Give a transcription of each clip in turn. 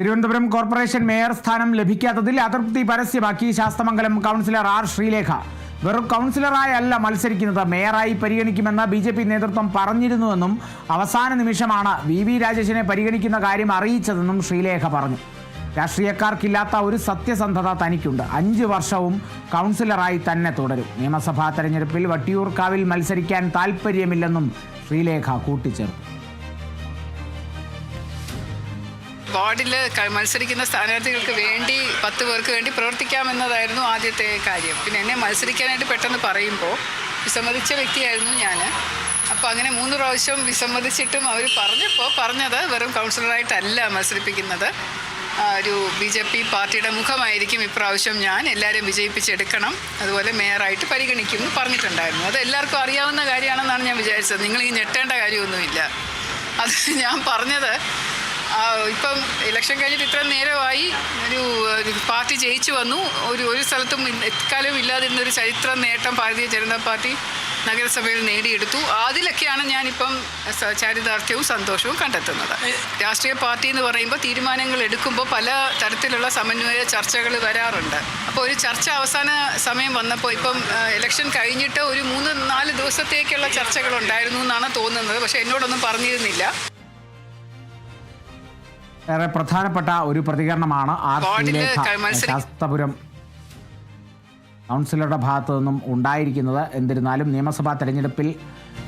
Thiruvananthapuram corporation mayor സ്ഥാനം ലഭിക്കാത്തതിൽ അതൃപ്തി പരസ്യമാക്കി Sasthamangalam councillor R Sreelekha. വെറും കൗൺസിലറായല്ല മത്സരിക്കുന്നത്, മേയറായി പരിഗണിക്കുമെന്ന് BJP നേതൃത്വം പറഞ്ഞിരുന്നുവെന്നും അവസാന നിമിഷമാണ് VV രാജേഷിനെ പരിഗണിക്കുന്ന കാര്യം അറിയിച്ചതെന്നും ശ്രീലേഖ പറഞ്ഞു. രാഷ്ട്രീയക്കാർക്കില്ലാത്ത ഒരു സത്യസന്ധത തനിക്കുണ്ട്. 5 വർഷവും കൗൺസിലറായി തന്നെ തുടരും. നിയമസഭാ തെരഞ്ഞെടുപ്പിൽ വട്ടിയൂർക്കാവിൽ മത്സരിക്കാൻ താൽപ്പര്യമില്ലെന്നും ശ്രീലേഖ കൂട്ടിച്ചേർത്തു. വാർഡിൽ മത്സരിക്കുന്ന സ്ഥാനാർത്ഥികൾക്ക് വേണ്ടി 10 പേർക്ക് വേണ്ടി പ്രവർത്തിക്കാമെന്നതായിരുന്നു ആദ്യത്തെ കാര്യം. പിന്നെ എന്നെ മത്സരിക്കാനായിട്ട് പെട്ടെന്ന് പറയുമ്പോൾ വിസമ്മതിച്ച വ്യക്തിയായിരുന്നു ഞാൻ. അപ്പോൾ അങ്ങനെ 3 പ്രാവശ്യം വിസമ്മതിച്ചിട്ടും അവർ പറഞ്ഞത് വെറും കൗൺസിലറായിട്ടല്ല മത്സരിപ്പിക്കുന്നത്, ഒരു BJP പാർട്ടിയുടെ മുഖമായിരിക്കും ഇപ്രാവശ്യം ഞാൻ, എല്ലാവരും വിജയിപ്പിച്ചെടുക്കണം, അതുപോലെ മേയറായിട്ട് പരിഗണിക്കും എന്ന് പറഞ്ഞിട്ടുണ്ടായിരുന്നു. അത് എല്ലാവർക്കും അറിയാവുന്ന കാര്യമാണെന്നാണ് ഞാൻ വിചാരിച്ചത്. നിങ്ങൾ ഈ ഞെട്ടേണ്ട കാര്യമൊന്നുമില്ല. അത് ഞാൻ പറഞ്ഞത് ഇപ്പം ഇലക്ഷൻ കഴിഞ്ഞിട്ട് ഇത്ര നേരമായി, ഒരു പാർട്ടി ജയിച്ചു വന്നു, ഒരു സ്ഥലത്തും എക്കാലവും ഇല്ലാതിരുന്നൊരു ചരിത്ര നേട്ടം ഭാരതീയ ജനതാ പാർട്ടി നഗരസഭയിൽ നേടിയെടുത്തു. അതിലൊക്കെയാണ് ഞാനിപ്പം ചാരിതാർത്ഥ്യവും സന്തോഷവും കണ്ടെത്തുന്നത്. രാഷ്ട്രീയ പാർട്ടി എന്ന് പറയുമ്പോൾ തീരുമാനങ്ങൾ എടുക്കുമ്പോൾ പല തരത്തിലുള്ള സമന്വയ ചർച്ചകൾ വരാറുണ്ട്. അപ്പോൾ ഒരു ചർച്ച അവസാന സമയം വന്നപ്പോൾ ഇപ്പം ഇലക്ഷൻ കഴിഞ്ഞിട്ട് ഒരു 3-4 ദിവസത്തേക്കുള്ള ചർച്ചകളുണ്ടായിരുന്നു എന്നാണ് തോന്നുന്നത്. പക്ഷേ എന്നോടൊന്നും പറഞ്ഞിരുന്നില്ല. ഏറെ പ്രധാനപ്പെട്ട ഒരു പ്രതികരണമാണ് ആർ ശ്രീലേഖ ശാസ്തപുരം കൗൺസിലറുടെ ഭാഗത്തു നിന്നും ഉണ്ടായിരിക്കുന്നത്. എന്നിരുന്നാലും നിയമസഭാ തെരഞ്ഞെടുപ്പിൽ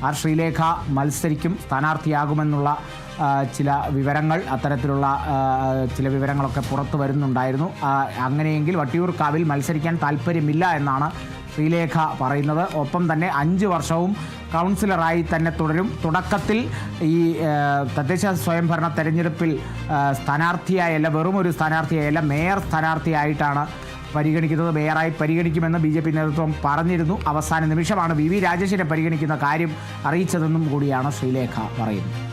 ആർ ശ്രീലേഖ മത്സരിക്കും, സ്ഥാനാർത്ഥിയാകുമെന്നുള്ള ചില വിവരങ്ങൾ, അത്തരത്തിലുള്ള ചില വിവരങ്ങളൊക്കെ പുറത്തു വരുന്നുണ്ടായിരുന്നു. അങ്ങനെയെങ്കിൽ വട്ടിയൂർക്കാവിൽ മത്സരിക്കാൻ താല്പര്യമില്ല എന്നാണ് ശ്രീലേഖ പറയുന്നത്. ഒപ്പം തന്നെ 5 വർഷവും കൗൺസിലറായി തന്നെ തുടരും. തുടക്കത്തിൽ ഈ തദ്ദേശ സ്വയംഭരണ തെരഞ്ഞെടുപ്പിൽ സ്ഥാനാർത്ഥിയായല്ല, വെറും ഒരു സ്ഥാനാർത്ഥിയായല്ല, മേയർ സ്ഥാനാർത്ഥിയായിട്ടാണ് പരിഗണിക്കുന്നത്. മേയറായി പരിഗണിക്കുമെന്ന് BJP നേതൃത്വം പറഞ്ഞിരുന്നു. അവസാന നിമിഷമാണ് VV രാജേഷിനെ പരിഗണിക്കുന്ന കാര്യം അറിയിച്ചതെന്നും കൂടിയാണ് ശ്രീലേഖ പറയുന്നത്.